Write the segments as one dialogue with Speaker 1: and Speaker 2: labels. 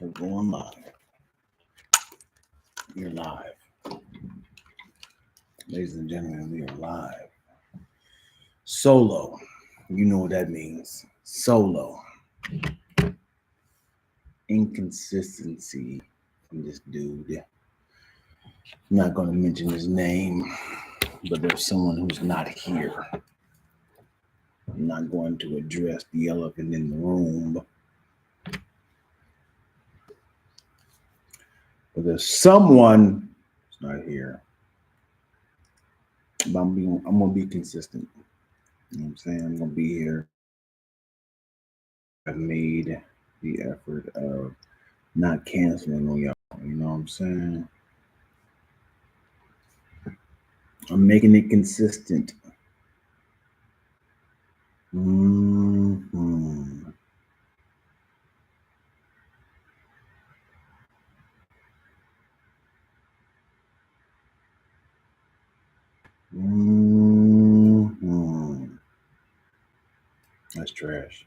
Speaker 1: We're going live. You're live. Ladies and gentlemen, we are live. Solo. You know what that means. Solo. Inconsistency from this dude. I'm not going to mention his name, but there's someone who's not here. I'm not going to address the elephant in the room. But there's someone who's not here. But I'm going to be consistent. You know what I'm saying? I'm going to be here. I've made the effort of not canceling on y'all. You know what I'm saying? I'm making it consistent. Mm-hmm. Mm-hmm. That's trash.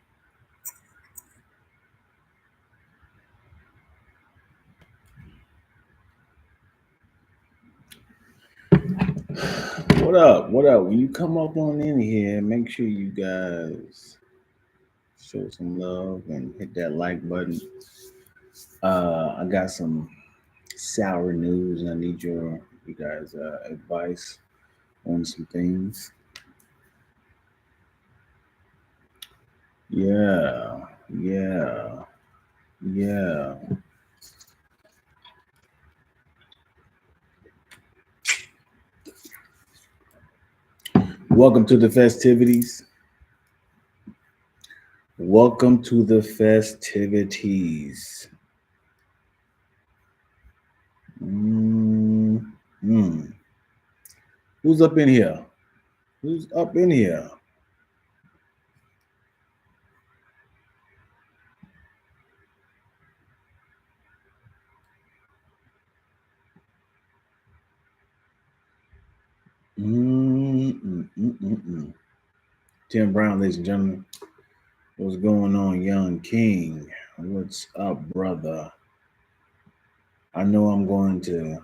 Speaker 1: What up? What up? When you come up on in here, make sure you guys show some love and hit that like button. I got some sour news. I need you guys' advice on some things. Yeah. Welcome to the festivities. Welcome to the festivities. Who's up in here? Who's up in here? Tim Brown, ladies and gentlemen. What's going on, Young King? What's up, brother? I know I'm going to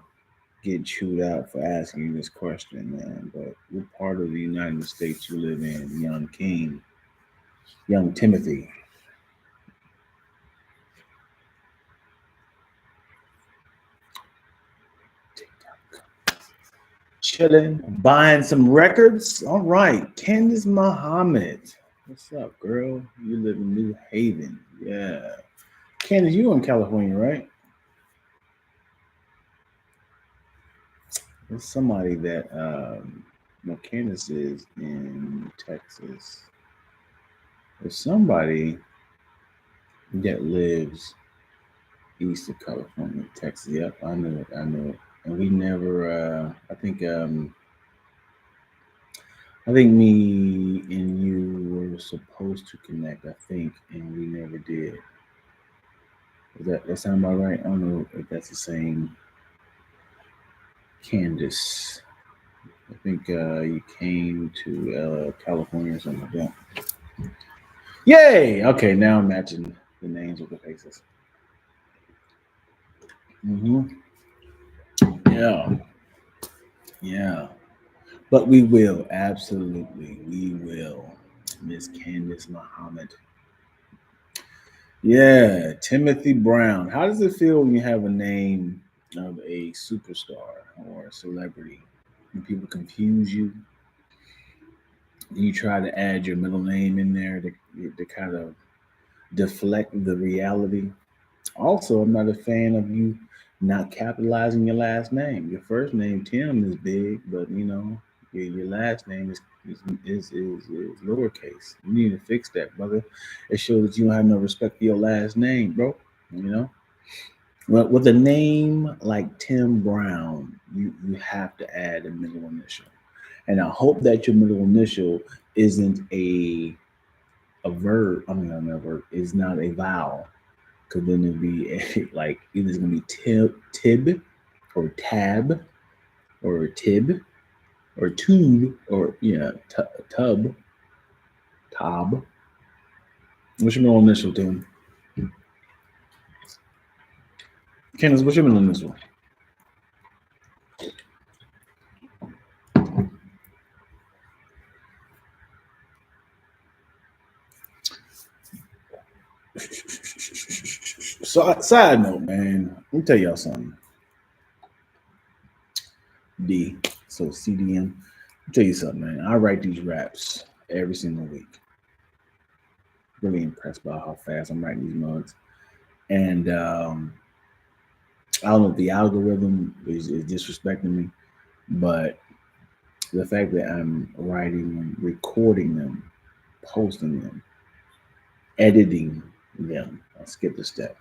Speaker 1: get chewed out for asking you this question, man, but what part of the United States you live in, Young King? Young Timothy. Chilling, buying some records. All right, Candace Muhammad. What's up, girl? You live in New Haven. Yeah. Candace, you in California, right? There's somebody that Candace is in Texas. There's somebody that lives east of California, Texas. Yep, I knew it. And we never I think me and you were supposed to connect, I think, and we never did. Does that sound about right? I don't know if that's the same Candace. I think you came to California or something like that. Yay! Okay, now I'm matching the names with the faces. Yeah. But we will, absolutely, we will. Miss Candace Muhammad. Yeah, Timothy Brown. How does it feel when you have a name of a superstar or a celebrity? When people confuse you, you try to add your middle name in there to kind of deflect the reality. Also, I'm not a fan of you not capitalizing your last name. Your first name, Tim, is big, but your last name is lowercase. You need to fix that, brother. It shows that you don't have no respect for your last name, bro. Well, with a name like Tim Brown, you have to add a middle initial. And I hope that your middle initial isn't a verb. I mean, not a verb. Is not a vowel. Because then it'd be like either it's gonna be tib, or tab, or tib, or tube, or tub, tob. What's your middle initial, Tim? Candace, what's your middle on this one? So, side note, man, let me tell y'all something. D, so CDM. I'll tell you something, man. I write these raps every single week. Really impressed by how fast I'm writing these mugs. And I don't know if the algorithm is disrespecting me, but the fact that I'm writing them, recording them, posting them, editing them, I skipped a step.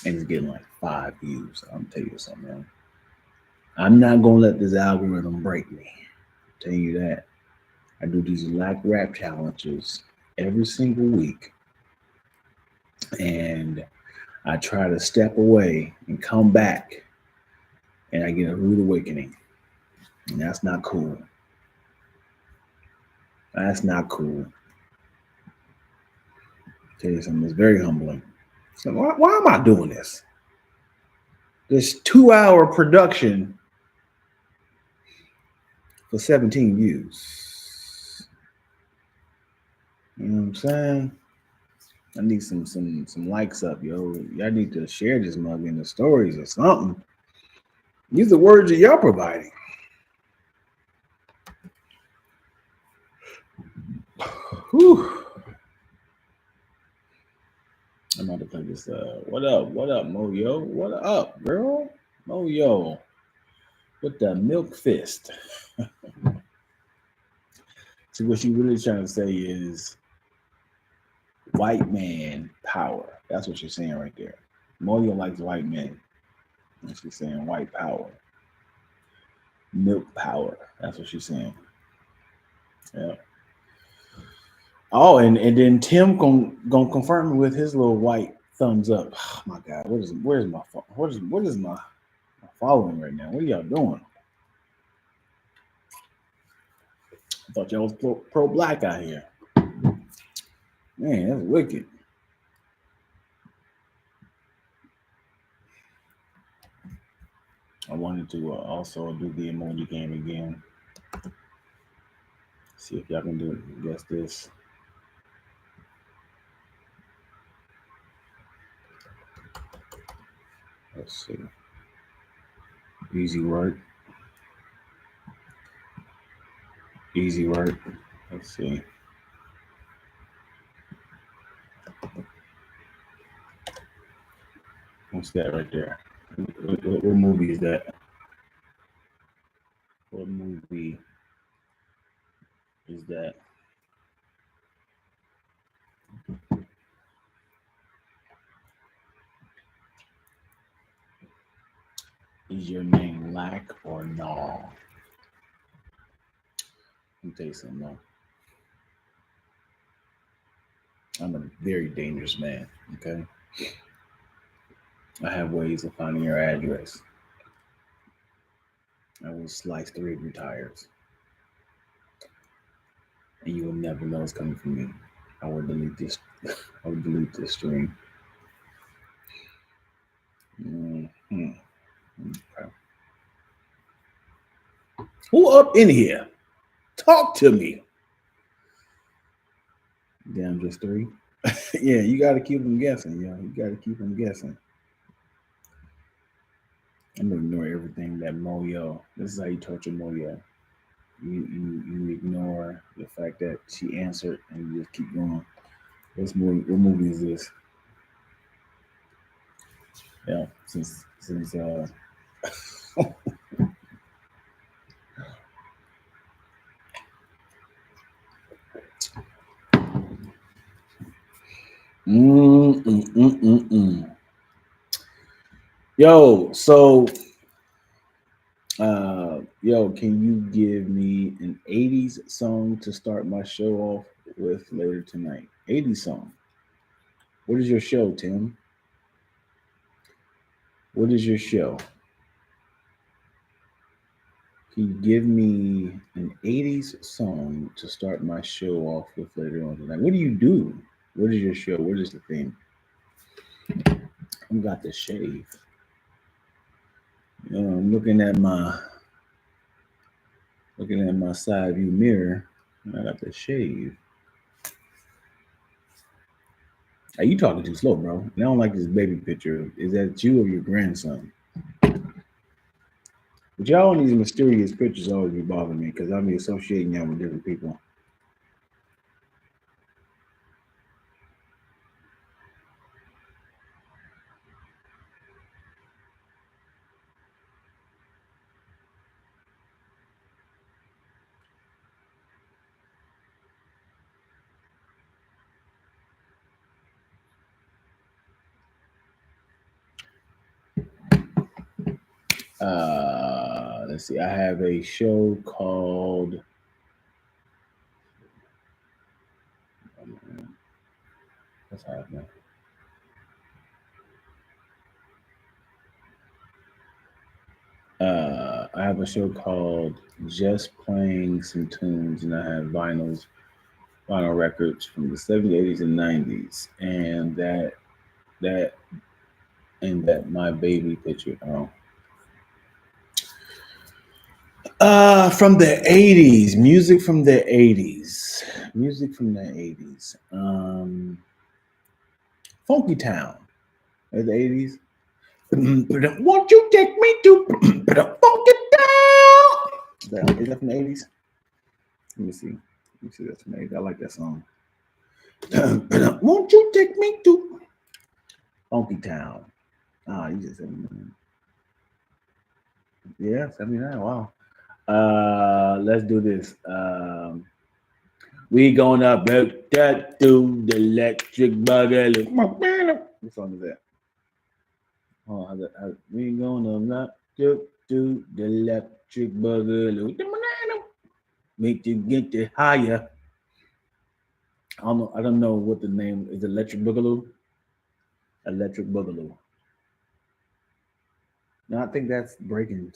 Speaker 1: And it's getting like 5 views. I'm tell you something, man. I'm not gonna let this algorithm break me. I'm telling you that. I do these Lack Rap challenges every single week. And I try to step away and come back, and I get a rude awakening. And that's not cool. That's not cool. I'll tell you something, it's very humbling. So why am I doing this? This 2-hour production for 17 views. You know what I'm saying? I need some likes up, yo. Y'all need to share this mug in the stories or something. These are the words that y'all providing. Whew. I'm about to play this. What up, Moyo? What up, girl? Moyo with the milk fist. See, what you really trying to say is white man power. That's what you're saying right there. Moyo likes white men. And she's saying white power. Milk power. That's what she's saying. Yeah. Oh, and then Tim gonna confirm me with his little white thumbs up. Oh my God, where's my phone? What is my following right now? What are y'all doing? I thought y'all was pro black out here. Man, that's wicked. I wanted to also do the emoji game again. See if y'all can guess this. Let's see. Easy work. Easy work. Let's see. What's that right there? What movie is that? What movie is that? Is your name Lack or No? Let me tell you something, though. I'm a very dangerous man, okay? I have ways of finding your address. I will slice 3 of your tires. And you will never know it's coming from me. I will delete this. I will delete this stream. Mm-hmm. Okay. Who up in here? Talk to me. Damn, just 3. Yeah, you got to keep them guessing. Yeah, you got to keep them guessing. I'm gonna ignore everything that Moyo. This is how you torture Moyo. You ignore the fact that she answered and you just keep going. What movie is this? Yeah, since Yo, so yo, can you give me an 80s song to start my show off with later tonight? 80s song. What is your show, Tim? What is your show? Can you give me an 80s song to start my show off with later on tonight? What do you do? What is your show? What is the theme? I got the shave. You know, I'm looking at my side view mirror. And I got the shave. Are you talking too slow, bro? I don't like this baby picture. Is that you or your grandson? But y'all on these mysterious pictures always be bothering me because I'll be associating y'all with different people. Let's see. I have a show called what's happening? I have a show called Just Playing Some Tunes, and I have vinyl records from the 70s, 80s, and 90s, and that my baby picture. From the 80s, music from the 80s. Funky Town, in the 80s. Won't you take me to Funky Town? Is that from the 80s? Let me see. That's from the 80s. I like that song. Won't you take me to Funky Town? You just said, yeah, 79. Wow. Let's do this. We gonna break that to the electric boogaloo. What song is that? We gonna knock you to the electric boogaloo. Make you get it higher. I don't know what the name is. Electric Boogaloo. Electric Boogaloo. No, I think that's breaking.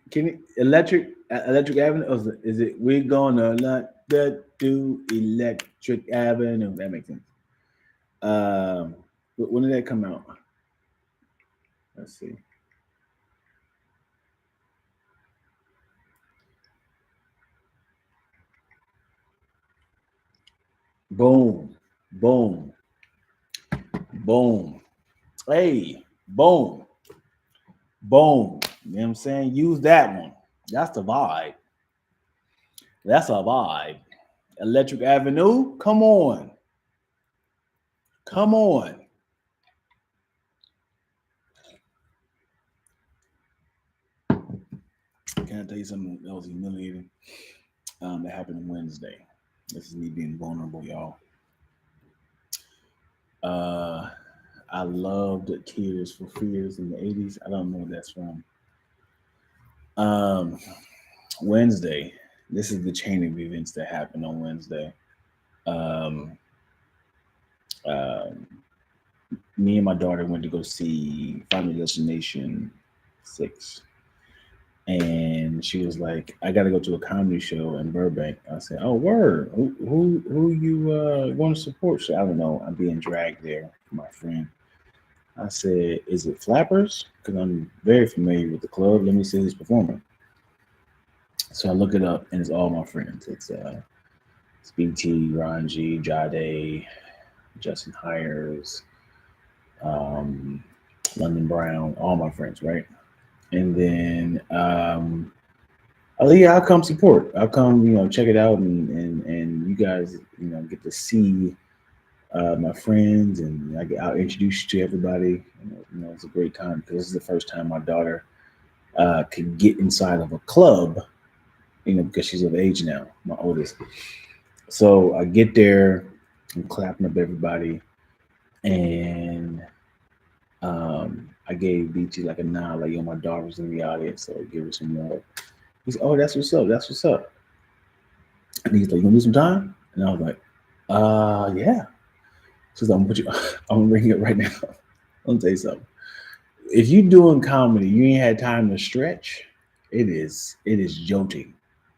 Speaker 1: Can it Electric Avenue? Or is it we gonna not that do Electric Avenue? That makes sense. When did that come out? Let's see. Boom, boom, boom. Hey, boom, boom. You know what I'm saying? Use that one. That's the vibe. That's a vibe. Electric Avenue. Come on. Come on. Can I tell you something that was humiliating? That happened on Wednesday. This is me being vulnerable, y'all. I loved Tears for Fears in the 80s. I don't know what that's from. Wednesday. This is the chain of events that happened on Wednesday. Me and my daughter went to go see Final Destination 6. And she was like, I got to go to a comedy show in Burbank. I said, oh, word. Who you want to support? So I don't know. I'm being dragged there for my friend. I said, is it Flappers? Because I'm very familiar with the club. Let me see who's performing. So I look it up, and it's all my friends. It's BT, Ron G, Jade, Justin Hires, London Brown, all my friends, right? And then I'll come support. I'll come, check it out, and you guys, get to see my friends, and I'll introduce you to everybody. It's a great time because this is the first time my daughter could get inside of a club, because she's of age now, my oldest. So I get there, I'm clapping up everybody, and I gave BT like a nod, like, my daughter's in the audience, so I give her some love. He's, oh, that's what's up. That's what's up. And he's like, you gonna do some time? And I was like, yeah. So I'm gonna bring it right now. Let me tell you something. If you doing comedy, you ain't had time to stretch. It is jolting.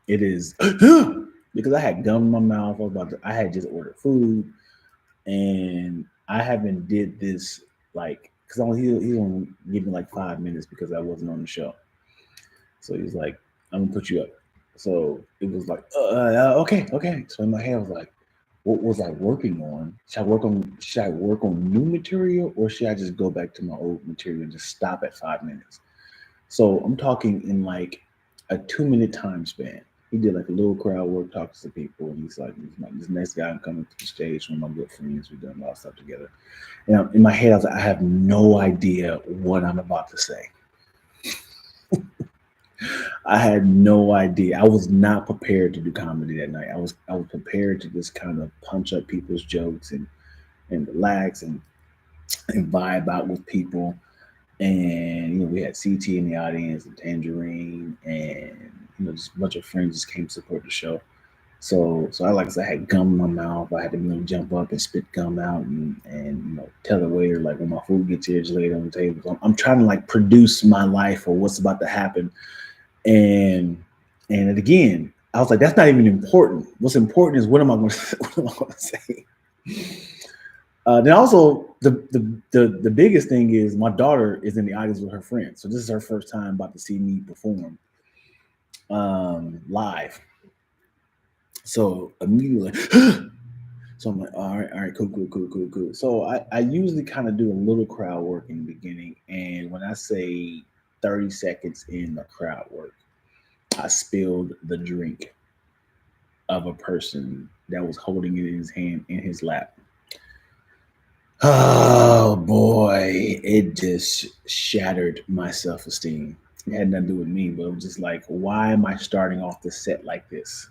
Speaker 1: It is because I had gum in my mouth. I had just ordered food, and I haven't did this like because he's gonna give me like 5 minutes because I wasn't on the show. So he's like, I'm gonna put you up. So it was like, okay, okay. So in my head I was like, what was I working on? Should I work on new material or should I just go back to my old material and just stop at 5 minutes? So I'm talking in like a 2 minute time span. He did like a little crowd work, talks to people, and he's like this next guy I'm coming to the stage, one of my good friends. We've done a lot of stuff together. And in my head, I was like, I have no idea what I'm about to say. I had no idea. I was not prepared to do comedy that night. I was prepared to just kind of punch up people's jokes and relax and vibe out with people. And we had CT in the audience and Tangerine, and just a bunch of friends just came to support the show. So I like I said, I had gum in my mouth. I had to jump up and spit gum out and tell the waiter like when my food gets here, just lay it on the table. So I'm trying to like produce my life or what's about to happen. And again, I was like, that's not even important. What's important is what am I going to what am I going to say? Then also the biggest thing is my daughter is in the audience with her friends, so this is her first time about to see me perform live. So immediately, so I'm like, all right, cool. So I usually kind of do a little crowd work in the beginning, and when I say 30 seconds in the crowd work, I spilled the drink of a person that was holding it in his hand in his lap. Oh boy, it just shattered my self-esteem. It had nothing to do with me, but it was just like, why am I starting off the set like this?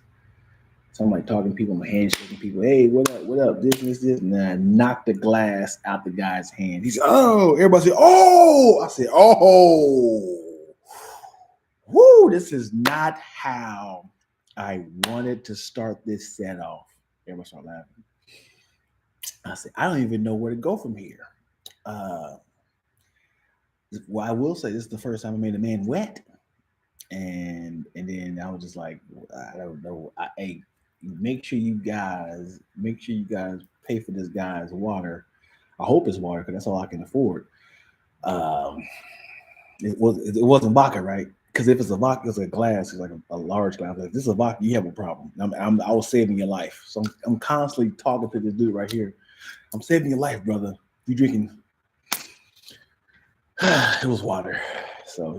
Speaker 1: So I'm like talking to people, my hand shaking people, hey, what up, this, and then I knocked the glass out the guy's hand. He said, oh, everybody said, oh, I said, oh, whoo, this is not how I wanted to start this set off. Everybody started laughing. I said, I don't even know where to go from here. Uh, well, I will say this is the first time I made a man wet, and then I was just like, I don't know. Hey, make sure you guys pay for this guy's water. I hope it's water because that's all I can afford. Um, it wasn't vodka, right? Because if it's a vodka, it's a glass, it's like a large glass. Like, this is a vodka, you have a problem. I was saving your life, so I'm constantly talking to this dude right here. I'm saving your life, brother. You drinking? It was water. So